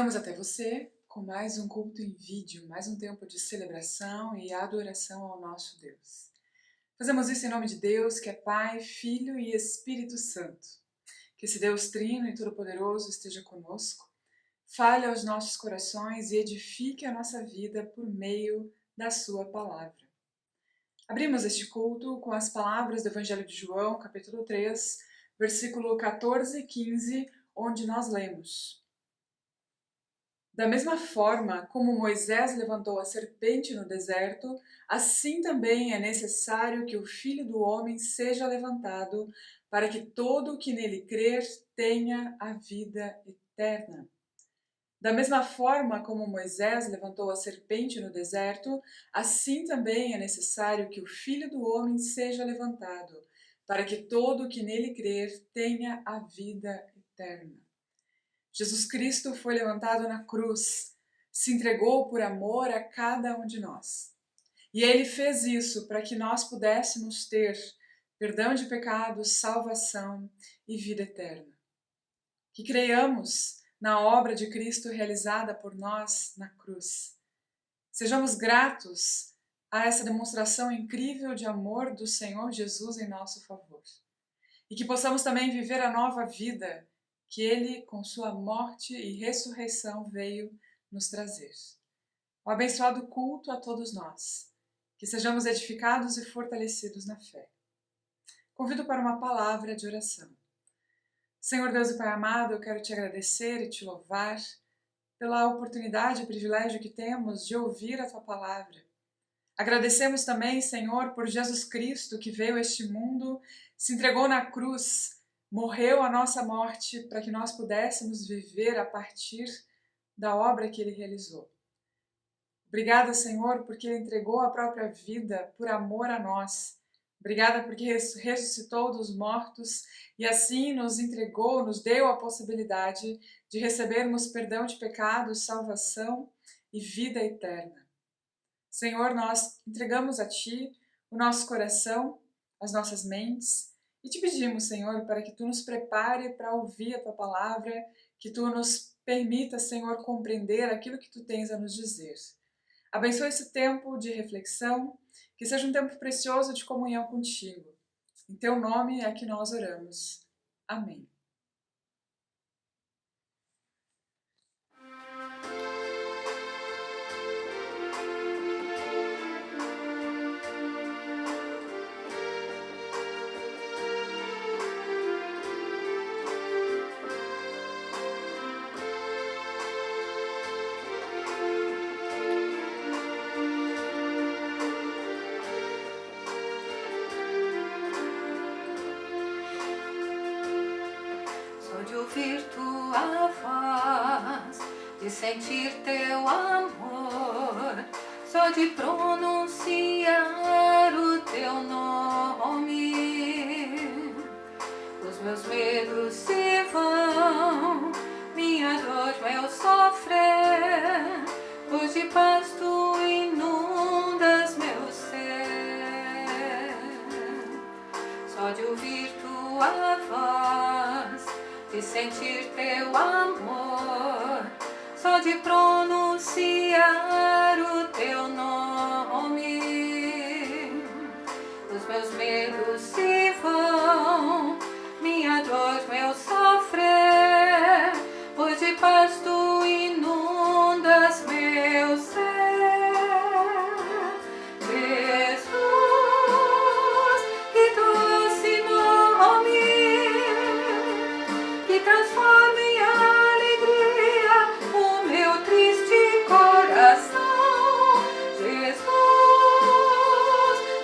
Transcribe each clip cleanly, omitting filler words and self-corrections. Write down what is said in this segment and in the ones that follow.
Chegamos até você com mais um culto em vídeo, mais um tempo de celebração e adoração ao nosso Deus. Fazemos isso em nome de Deus, que é Pai, Filho e Espírito Santo. Que esse Deus trino e todo-poderoso esteja conosco, fale aos nossos corações e edifique a nossa vida por meio da sua palavra. Abrimos este culto com as palavras do Evangelho de João, capítulo 3, versículo 14 e 15, onde nós lemos: Da mesma forma como Moisés levantou a serpente no deserto, assim também é necessário que o Filho do Homem seja levantado, para que todo o que nele crer tenha a vida eterna. Da mesma forma como Moisés levantou a serpente no deserto, assim também é necessário que o Filho do Homem seja levantado, para que todo o que nele crer tenha a vida eterna. Jesus Cristo foi levantado na cruz, se entregou por amor a cada um de nós. E Ele fez isso para que nós pudéssemos ter perdão de pecados, salvação e vida eterna. Que creiamos na obra de Cristo realizada por nós na cruz. Sejamos gratos a essa demonstração incrível de amor do Senhor Jesus em nosso favor. E que possamos também viver a nova vida que Ele, com sua morte e ressurreição, veio nos trazer. Um abençoado culto a todos nós. Que sejamos edificados e fortalecidos na fé. Convido para uma palavra de oração. Senhor Deus e Pai amado, eu quero te agradecer e te louvar pela oportunidade e privilégio que temos de ouvir a tua palavra. Agradecemos também, Senhor, por Jesus Cristo que veio a este mundo, se entregou na cruz, morreu a nossa morte para que nós pudéssemos viver a partir da obra que Ele realizou. Obrigada, Senhor, porque Ele entregou a própria vida por amor a nós. Obrigada porque ressuscitou dos mortos e assim nos entregou, nos deu a possibilidade de recebermos perdão de pecados, salvação e vida eterna. Senhor, nós entregamos a Ti o nosso coração, as nossas mentes e te pedimos, Senhor, para que Tu nos prepare para ouvir a Tua palavra, que Tu nos permita, Senhor, compreender aquilo que Tu tens a nos dizer. Abençoa esse tempo de reflexão, que seja um tempo precioso de comunhão contigo. Em Teu nome é que nós oramos. Amém. Ouvir tua voz, de sentir teu amor, só de pronunciar o teu nome. Os meus medos se vão, minha dor, meu sofrer, pois de paz tu inundas meu ser. Só de ouvir tua voz, de sentir teu amor, só de pronunciar o teu nome. Os meus medos se vão, minha dor, meu sofrer, pois de paz tu inundas meu ser. Jesus, que doce nome, que transforma em alegria o meu triste coração. Jesus,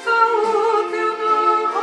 só o teu nome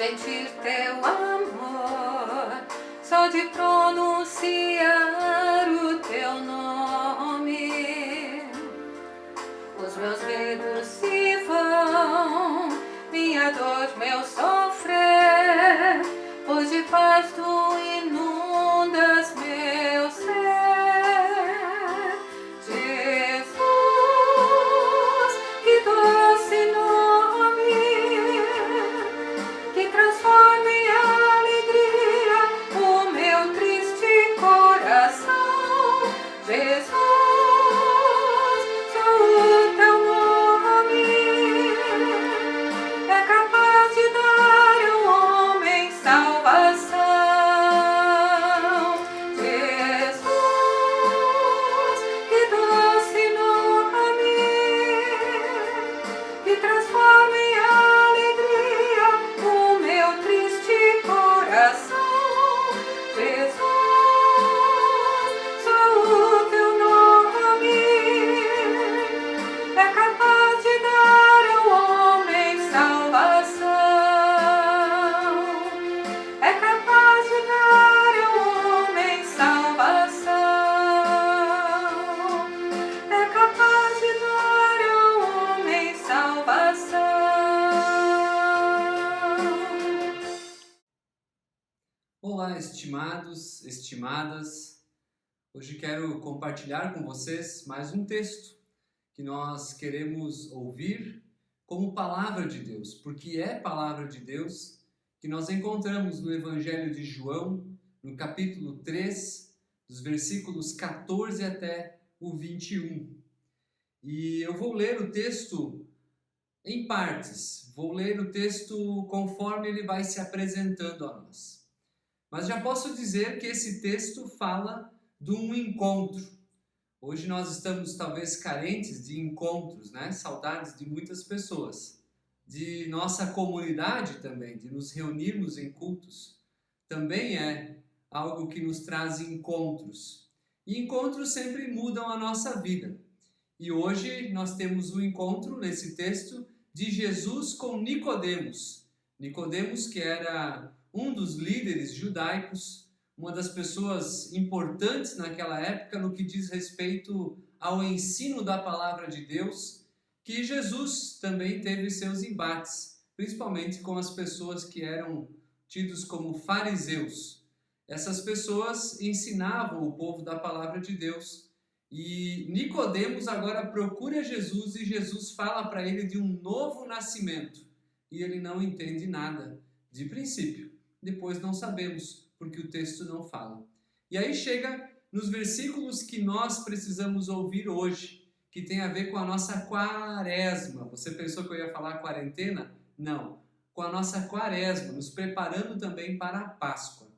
sentir teu amor, só de pronunciar o teu nome. Os meus medos se vão, minha dor, meu sofrer, pois de paz tu inundas meu ser. Jesus, que doce nome, que transforma em alegria o meu triste coração. Jesus, só o teu nome é capaz de dar ao homem salvação. Jesus, que doce nome, que transforma em alegria o meu triste coração. Jesus, só o teu nome é capaz de dar ao homem salvação. É capaz de dar ao homem salvação. É capaz de dar ao homem salvação. Olá, estimados, estimadas. Hoje quero compartilhar com vocês mais um texto que nós queremos ouvir como palavra de Deus, porque é palavra de Deus que nós encontramos no Evangelho de João, no capítulo 3, dos versículos 14 até o 21. E eu vou ler o texto em partes, vou ler o texto conforme ele vai se apresentando a nós. Mas já posso dizer que esse texto fala de um encontro. Hoje nós estamos talvez carentes de encontros, né? Saudades de muitas pessoas, de nossa comunidade também, de nos reunirmos em cultos. Também é algo que nos traz encontros. E encontros sempre mudam a nossa vida. E hoje nós temos um encontro nesse texto de Jesus com Nicodemos. Nicodemos, que era um dos líderes judaicos, uma das pessoas importantes naquela época no que diz respeito ao ensino da palavra de Deus, que Jesus também teve seus embates, principalmente com as pessoas que eram tidos como fariseus. Essas pessoas ensinavam o povo da palavra de Deus. E Nicodemos agora procura Jesus e Jesus fala para ele de um novo nascimento. E ele não entende nada de princípio. Depois não sabemos, porque o texto não fala. E aí chega nos versículos que nós precisamos ouvir hoje, que tem a ver com a nossa quaresma. Você pensou que eu ia falar quarentena? Não. Com a nossa quaresma, nos preparando também para a Páscoa.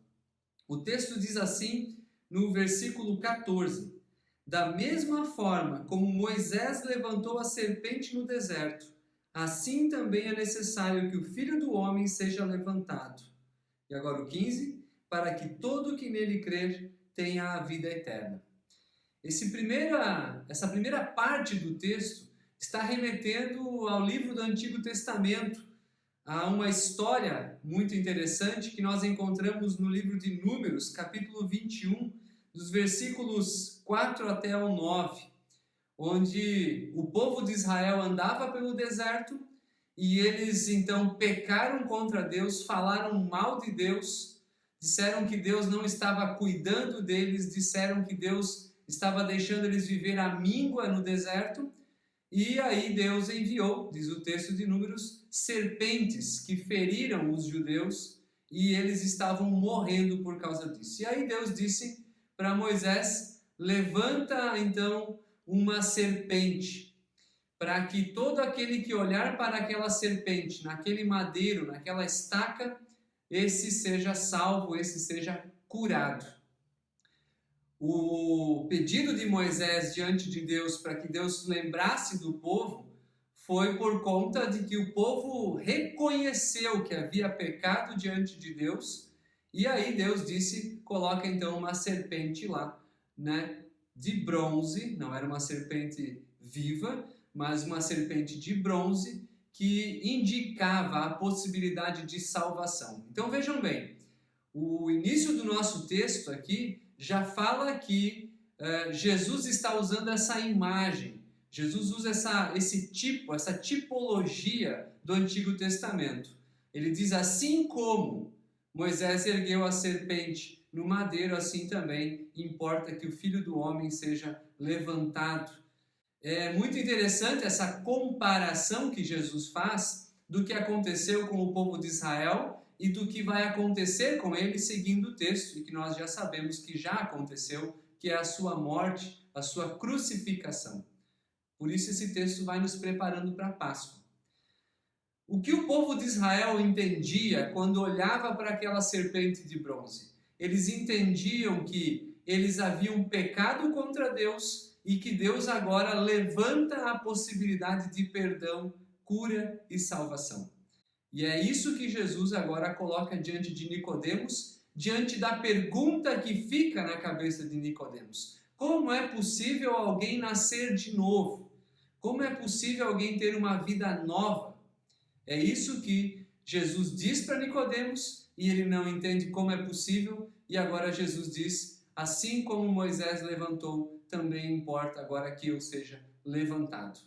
O texto diz assim, no versículo 14: Da mesma forma como Moisés levantou a serpente no deserto, assim também é necessário que o Filho do Homem seja levantado. E agora o 15, para que todo que nele crer tenha a vida eterna. Essa primeira parte do texto está remetendo ao livro do Antigo Testamento, a uma história muito interessante que nós encontramos no livro de Números, capítulo 21, dos versículos 4 até o 9, onde o povo de Israel andava pelo deserto e eles então pecaram contra Deus, falaram mal de Deus, disseram que Deus não estava cuidando deles, disseram que Deus estava deixando eles viver à míngua no deserto. E aí Deus enviou, diz o texto de Números, serpentes que feriram os judeus e eles estavam morrendo por causa disso. E aí Deus disse para Moisés: levanta então uma serpente, para que todo aquele que olhar para aquela serpente, naquele madeiro, naquela estaca, esse seja salvo, esse seja curado. O pedido de Moisés diante de Deus para que Deus lembrasse do povo foi por conta de que o povo reconheceu que havia pecado diante de Deus, e aí Deus disse: coloca então uma serpente lá, né, de bronze, não era uma serpente viva, mas uma serpente de bronze, que indicava a possibilidade de salvação. Então vejam bem, o início do nosso texto aqui já fala que Jesus está usando essa imagem, Jesus usa essa tipologia do Antigo Testamento. Ele diz: assim como Moisés ergueu a serpente no madeiro, assim também importa que o Filho do Homem seja levantado. É muito interessante essa comparação que Jesus faz do que aconteceu com o povo de Israel e do que vai acontecer com ele seguindo o texto, e que nós já sabemos que já aconteceu, que é a sua morte, a sua crucificação. Por isso esse texto vai nos preparando para a Páscoa. O que o povo de Israel entendia quando olhava para aquela serpente de bronze? Eles entendiam que eles haviam pecado contra Deus e que Deus agora levanta a possibilidade de perdão, cura e salvação. E é isso que Jesus agora coloca diante de Nicodemos, diante da pergunta que fica na cabeça de Nicodemos: como é possível alguém nascer de novo? Como é possível alguém ter uma vida nova? É isso que Jesus diz para Nicodemos, e ele não entende como é possível, e agora Jesus diz: assim como Moisés levantou, também importa agora que eu seja levantado.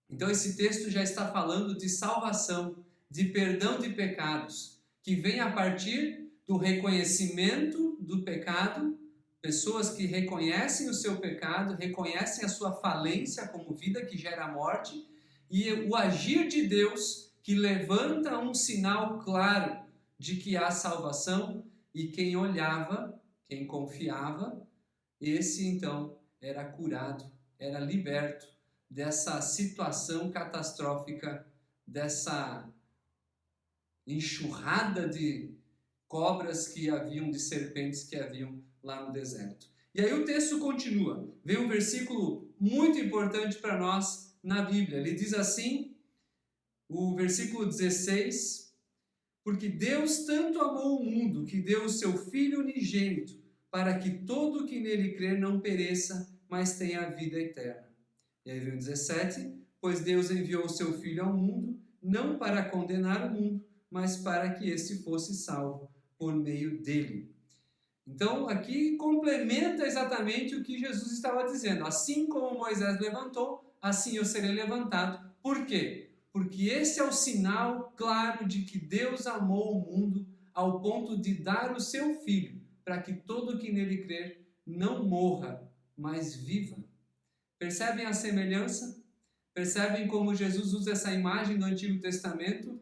Então esse texto já está falando de salvação, de perdão de pecados, que vem a partir do reconhecimento do pecado, pessoas que reconhecem o seu pecado, reconhecem a sua falência como vida que gera morte, e o agir de Deus que levanta um sinal claro de que há salvação, e quem olhava, quem confiava, esse então era curado, era liberto dessa situação catastrófica, dessa enxurrada de cobras que haviam, de serpentes que haviam lá no deserto. E aí o texto continua, vem um versículo muito importante para nós na Bíblia. Ele diz assim, o versículo 16: porque Deus tanto amou o mundo que deu o seu Filho unigênito, para que todo o que nele crer não pereça, mas tenha a vida eterna. E aí vem o 17: pois Deus enviou o seu Filho ao mundo, não para condenar o mundo, mas para que este fosse salvo por meio dele. Então aqui complementa exatamente o que Jesus estava dizendo: assim como Moisés levantou, assim eu serei levantado. Por quê? Porque esse é o sinal claro de que Deus amou o mundo ao ponto de dar o seu Filho, para que todo que nele crer não morra, mas viva. Percebem a semelhança? Percebem como Jesus usa essa imagem do Antigo Testamento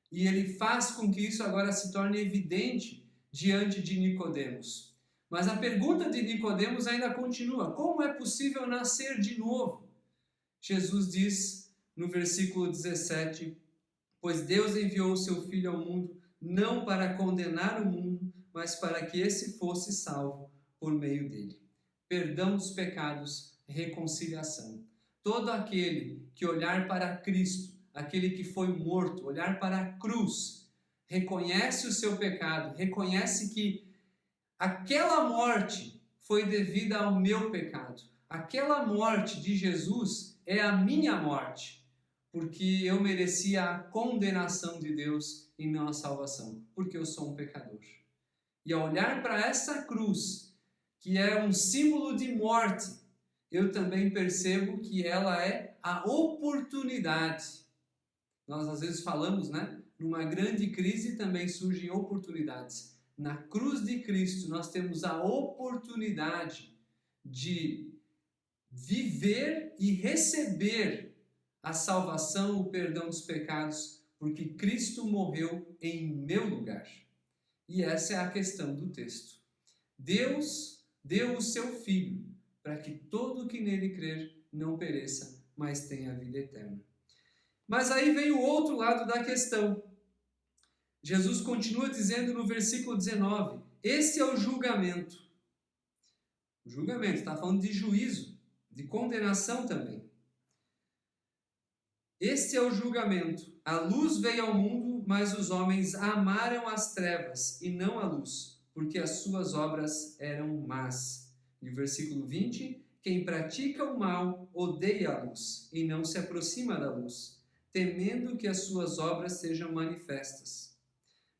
e ele faz com que isso agora se torne evidente diante de Nicodemos. Mas a pergunta de Nicodemos ainda continua: como é possível nascer de novo? Jesus diz no versículo 17: pois Deus enviou o seu Filho ao mundo não para condenar o mundo, mas para que esse fosse salvo por meio dele. Perdão dos pecados, reconciliação. Todo aquele que olhar para Cristo, aquele que foi morto, olhar para a cruz, reconhece o seu pecado, reconhece que aquela morte foi devida ao meu pecado. Aquela morte de Jesus é a minha morte, porque eu merecia a condenação de Deus e não a salvação, porque eu sou um pecador. E ao olhar para essa cruz, que é um símbolo de morte, eu também percebo que ela é a oportunidade. Nós às vezes falamos, né? Numa grande crise também surgem oportunidades. Na cruz de Cristo nós temos a oportunidade de viver e receber a salvação, o perdão dos pecados, porque Cristo morreu em meu lugar. E essa é a questão do texto. Deus deu o seu Filho para que todo que nele crer não pereça, mas tenha a vida eterna. Mas aí vem o outro lado da questão. Jesus continua dizendo no versículo 19: esse é o julgamento. O julgamento está falando de juízo, de condenação também. Este é o julgamento. A luz veio ao mundo, mas os homens amaram as trevas e não a luz, porque as suas obras eram más. E o versículo 20: quem pratica o mal odeia a luz e não se aproxima da luz, temendo que as suas obras sejam manifestas.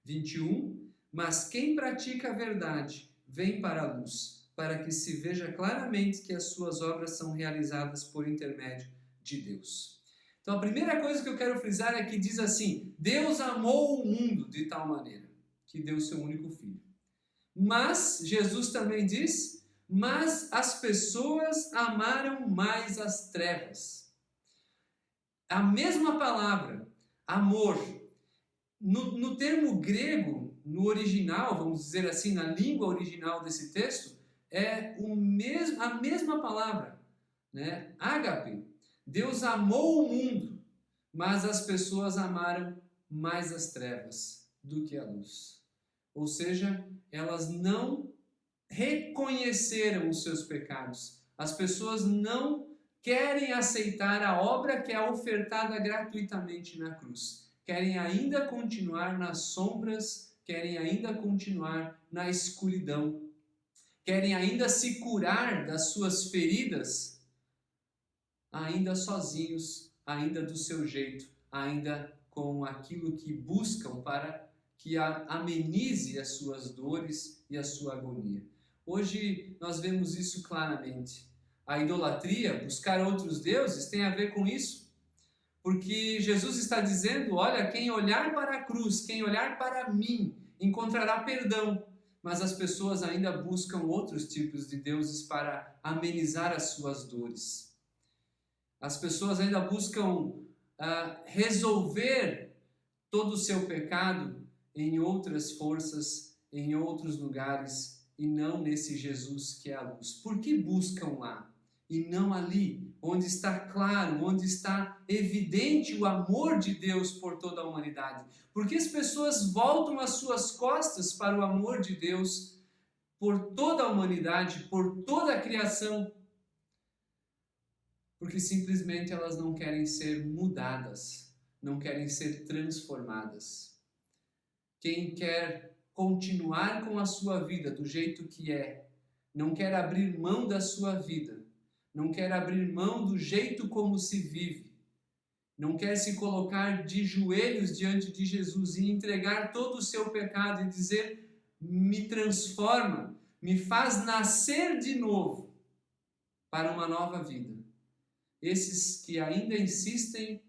21. Mas quem pratica a verdade vem para a luz, para que se veja claramente que as suas obras são realizadas por intermédio de Deus. Então a primeira coisa que eu quero frisar é que diz assim: Deus amou o mundo de tal maneira que deu seu único filho. Mas Jesus também diz: mas as pessoas amaram mais as trevas. A mesma palavra, amor, no termo grego, no original, vamos dizer assim, na língua original desse texto, é a mesma palavra, né? Ágape. Deus amou o mundo, mas as pessoas amaram mais as trevas do que a luz. Ou seja, elas não reconheceram os seus pecados. As pessoas não querem aceitar a obra que é ofertada gratuitamente na cruz. Querem ainda continuar nas sombras, querem ainda continuar na escuridão. Querem ainda se curar das suas feridas, ainda sozinhos, ainda do seu jeito, ainda com aquilo que buscam para que amenize as suas dores e a sua agonia. Hoje nós vemos isso claramente. A idolatria, buscar outros deuses, tem a ver com isso. Porque Jesus está dizendo: olha, quem olhar para a cruz, quem olhar para mim, encontrará perdão. Mas as pessoas ainda buscam outros tipos de deuses para amenizar as suas dores. As pessoas ainda buscam resolver todo o seu pecado em outras forças, em outros lugares, e não nesse Jesus que é a luz. Por que buscam lá e não ali, onde está claro, onde está evidente o amor de Deus por toda a humanidade? Porque as pessoas voltam as suas costas para o amor de Deus por toda a humanidade, por toda a criação? Porque simplesmente elas não querem ser mudadas, não querem ser transformadas. Quem quer continuar com a sua vida do jeito que é, não quer abrir mão da sua vida, não quer abrir mão do jeito como se vive, não quer se colocar de joelhos diante de Jesus e entregar todo o seu pecado e dizer: me transforma, me faz nascer de novo para uma nova vida. Esses que ainda insistem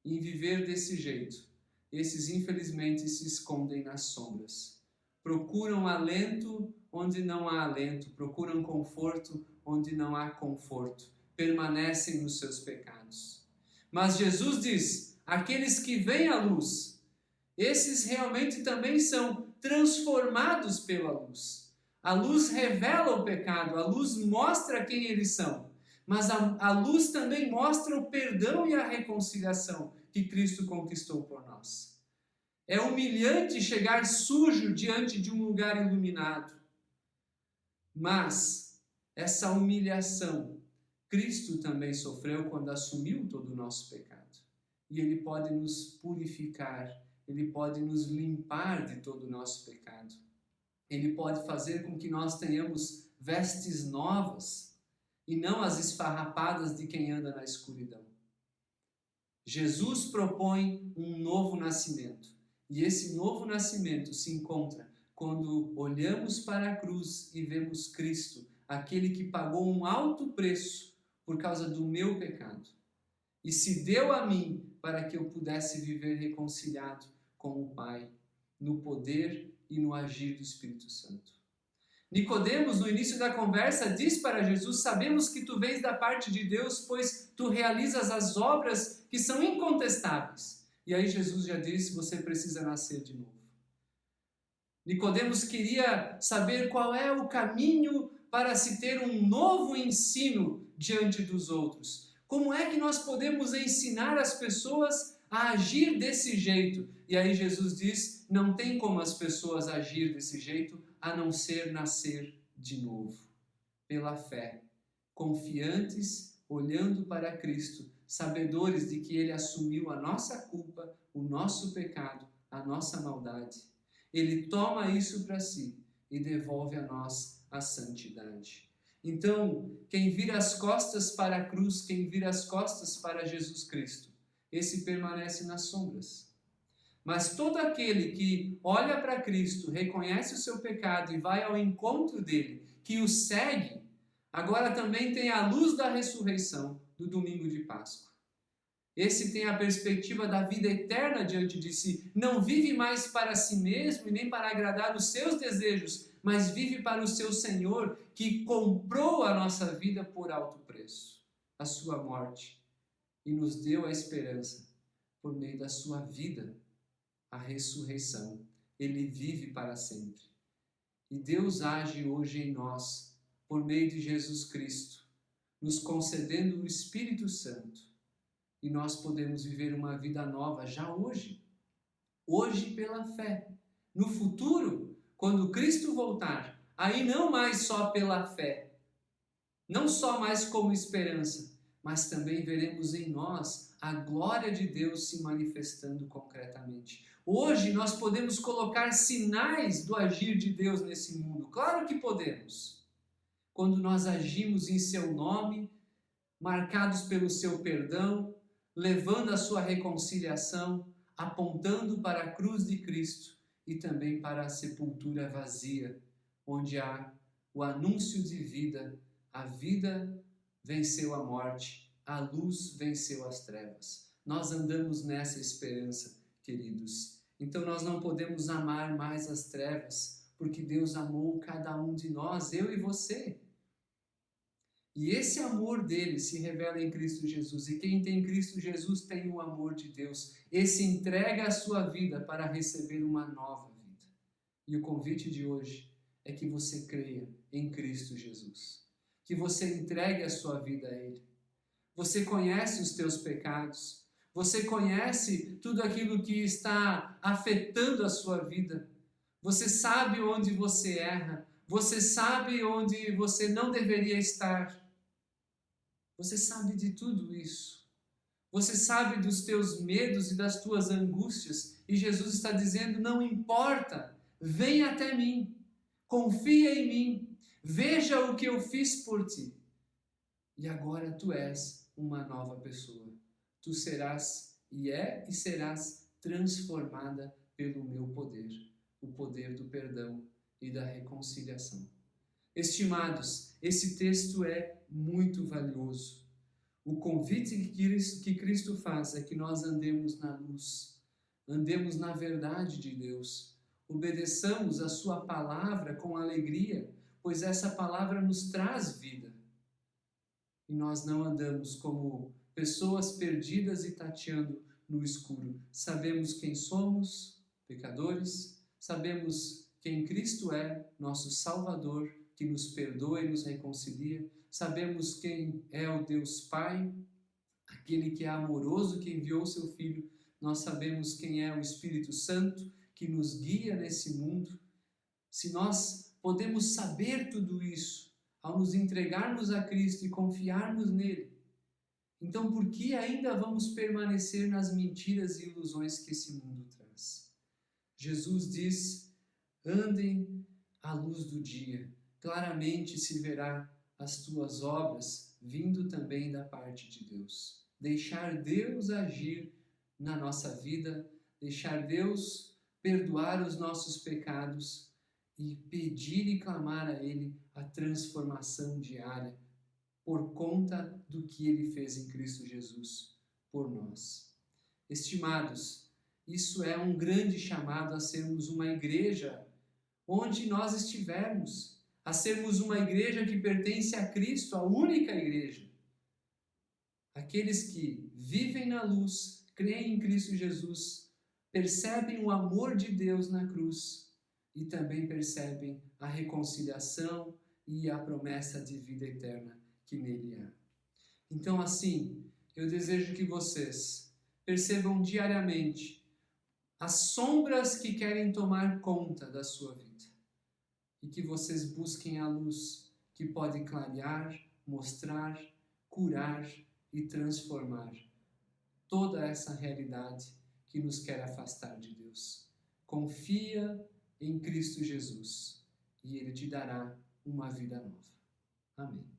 em viver desse jeito, esses infelizmente se escondem nas sombras. Procuram alento onde não há alento, procuram conforto onde não há conforto, permanecem nos seus pecados. Mas Jesus diz: aqueles que vêm à luz, esses realmente também são transformados pela luz. A luz revela o pecado, a luz mostra quem eles são. Mas a luz também mostra o perdão e a reconciliação que Cristo conquistou por nós. É humilhante chegar sujo diante de um lugar iluminado. Mas essa humilhação, Cristo também sofreu quando assumiu todo o nosso pecado. E Ele pode nos purificar, Ele pode nos limpar de todo o nosso pecado. Ele pode fazer com que nós tenhamos vestes novas, e não as esfarrapadas de quem anda na escuridão. Jesus propõe um novo nascimento, e esse novo nascimento se encontra quando olhamos para a cruz e vemos Cristo, aquele que pagou um alto preço por causa do meu pecado, e se deu a mim para que eu pudesse viver reconciliado com o Pai, no poder e no agir do Espírito Santo. Nicodemos, no início da conversa, diz para Jesus: sabemos que tu vens da parte de Deus, pois tu realizas as obras que são incontestáveis. E aí Jesus já disse: você precisa nascer de novo. Nicodemos queria saber qual é o caminho para se ter um novo ensino diante dos outros. Como é que nós podemos ensinar as pessoas a agir desse jeito? E aí Jesus diz: não tem como as pessoas agir desse jeito a não ser nascer de novo, pela fé, confiantes, olhando para Cristo, sabedores de que Ele assumiu a nossa culpa, o nosso pecado, a nossa maldade. Ele toma isso para si e devolve a nós a santidade. Então, quem vira as costas para a cruz, quem vira as costas para Jesus Cristo, esse permanece nas sombras. Mas todo aquele que olha para Cristo, reconhece o seu pecado e vai ao encontro dele, que o segue, agora também tem a luz da ressurreição do domingo de Páscoa. Esse tem a perspectiva da vida eterna diante de si. Não vive mais para si mesmo e nem para agradar os seus desejos, mas vive para o seu Senhor, que comprou a nossa vida por alto preço, a sua morte, e nos deu a esperança por meio da sua vida, a ressurreição. Ele vive para sempre. E Deus age hoje em nós, por meio de Jesus Cristo, nos concedendo o Espírito Santo. E nós podemos viver uma vida nova já hoje. Hoje pela fé. No futuro, quando Cristo voltar, aí não mais só pela fé, não só mais como esperança, mas também veremos em nós a glória de Deus se manifestando concretamente. Hoje nós podemos colocar sinais do agir de Deus nesse mundo. Claro que podemos. Quando nós agimos em seu nome, marcados pelo seu perdão, levando a sua reconciliação, apontando para a cruz de Cristo e também para a sepultura vazia, onde há o anúncio de vida. A vida venceu a morte, a luz venceu as trevas. Nós andamos nessa esperança, queridos. Então nós não podemos amar mais as trevas, porque Deus amou cada um de nós, eu e você. E esse amor dele se revela em Cristo Jesus. E quem tem Cristo Jesus tem o amor de Deus. Esse entrega a sua vida para receber uma nova vida. E o convite de hoje é que você creia em Cristo Jesus. Que você entregue a sua vida a Ele. Você conhece os teus pecados. Você conhece tudo aquilo que está afetando a sua vida. Você sabe onde você erra. Você sabe onde você não deveria estar. Você sabe de tudo isso. Você sabe dos teus medos e das tuas angústias. E Jesus está dizendo, não importa, vem até mim, confia em mim, veja o que eu fiz por ti. E agora tu és uma nova pessoa. Tu serás e serás transformada pelo meu poder, o poder do perdão e da reconciliação. Estimados, esse texto é muito valioso. O convite que Cristo faz é que nós andemos na luz, andemos na verdade de Deus, obedeçamos a sua palavra com alegria, pois essa palavra nos traz vida. E nós não andamos como pessoas perdidas e tateando no escuro. Sabemos quem somos, pecadores, sabemos quem Cristo é, nosso Salvador, que nos perdoa e nos reconcilia. Sabemos quem é o Deus Pai, aquele que é amoroso, que enviou seu Filho. Nós sabemos quem é o Espírito Santo, que nos guia nesse mundo. Se nós podemos saber tudo isso, ao nos entregarmos a Cristo e confiarmos nele, então por que ainda vamos permanecer nas mentiras e ilusões que esse mundo traz? Jesus diz, andem à luz do dia. Claramente se verá as tuas obras vindo também da parte de Deus. Deixar Deus agir na nossa vida, deixar Deus perdoar os nossos pecados e pedir e clamar a Ele a transformação diária por conta do que Ele fez em Cristo Jesus por nós. Estimados, isso é um grande chamado a sermos uma igreja onde nós estivermos, a sermos uma igreja que pertence a Cristo, a única igreja. Aqueles que vivem na luz, creem em Cristo Jesus, percebem o amor de Deus na cruz e também percebem a reconciliação e a promessa de vida eterna que nele há. Então, assim, eu desejo que vocês percebam diariamente as sombras que querem tomar conta da sua vida. E que vocês busquem a luz que pode clarear, mostrar, curar e transformar toda essa realidade que nos quer afastar de Deus. Confia em Cristo Jesus e Ele te dará uma vida nova. Amém.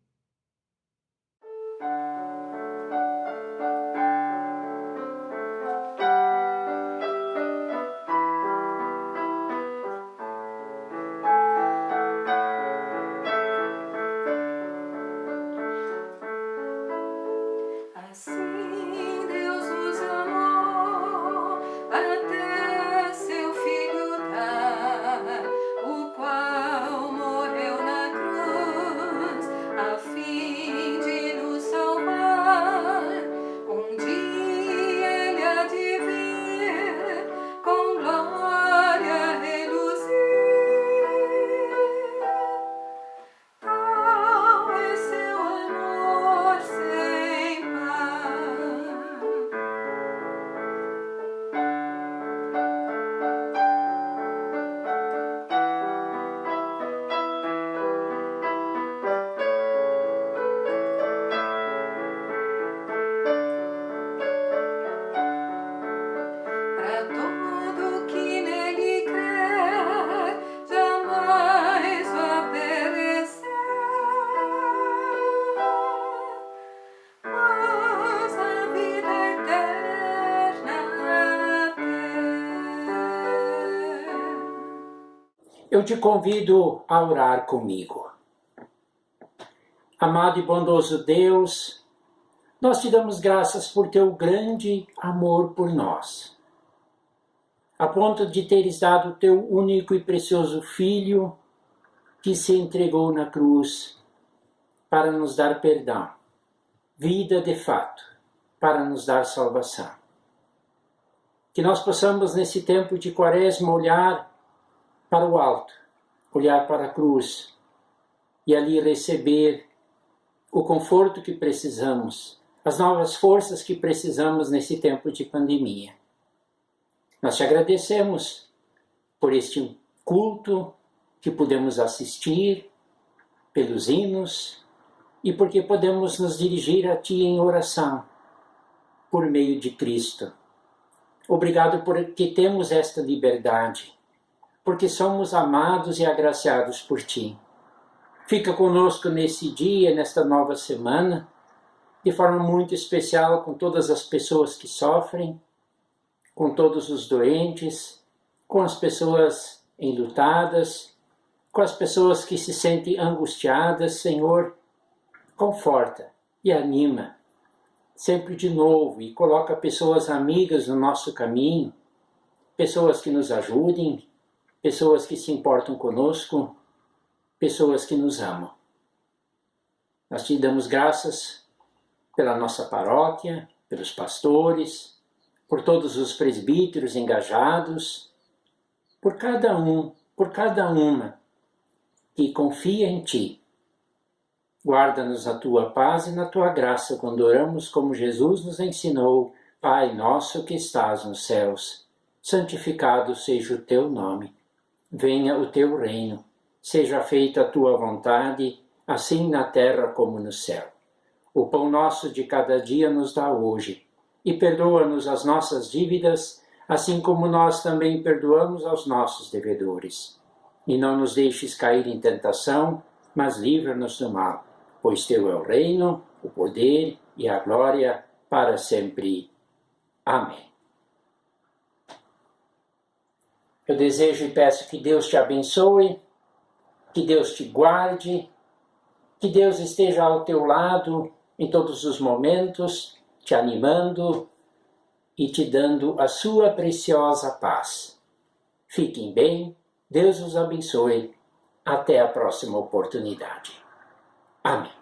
eu te convido a orar comigo. Amado e bondoso Deus, nós te damos graças por teu grande amor por nós, a ponto de teres dado teu único e precioso Filho, que se entregou na cruz para nos dar perdão, vida de fato, para nos dar salvação. Que nós possamos, nesse tempo de Quaresma, olhar para o alto, olhar para a cruz e ali receber o conforto que precisamos, as novas forças que precisamos nesse tempo de pandemia. Nós te agradecemos por este culto que podemos assistir, pelos hinos e porque podemos nos dirigir a Ti em oração, por meio de Cristo. Obrigado porque temos esta liberdade, porque somos amados e agraciados por Ti. Fica conosco nesse dia, nesta nova semana, de forma muito especial com todas as pessoas que sofrem, com todos os doentes, com as pessoas enlutadas, com as pessoas que se sentem angustiadas. Senhor, conforta e anima sempre de novo e coloca pessoas amigas no nosso caminho, pessoas que nos ajudem, pessoas que se importam conosco, pessoas que nos amam. Nós te damos graças pela nossa paróquia, pelos pastores, por todos os presbíteros engajados, por cada um, por cada uma que confia em Ti. Guarda-nos na Tua paz e na Tua graça quando oramos como Jesus nos ensinou: Pai nosso que estás nos céus, santificado seja o Teu nome. Venha o Teu reino. Seja feita a Tua vontade, assim na terra como no céu. O pão nosso de cada dia nos dá hoje, e perdoa-nos as nossas dívidas, assim como nós também perdoamos aos nossos devedores. E não nos deixes cair em tentação, mas livra-nos do mal, pois Teu é o reino, o poder e a glória para sempre. Amém. Eu desejo e peço que Deus te abençoe, que Deus te guarde, que Deus esteja ao teu lado em todos os momentos, te animando e te dando a sua preciosa paz. Fiquem bem, Deus os abençoe. Até a próxima oportunidade. Amém.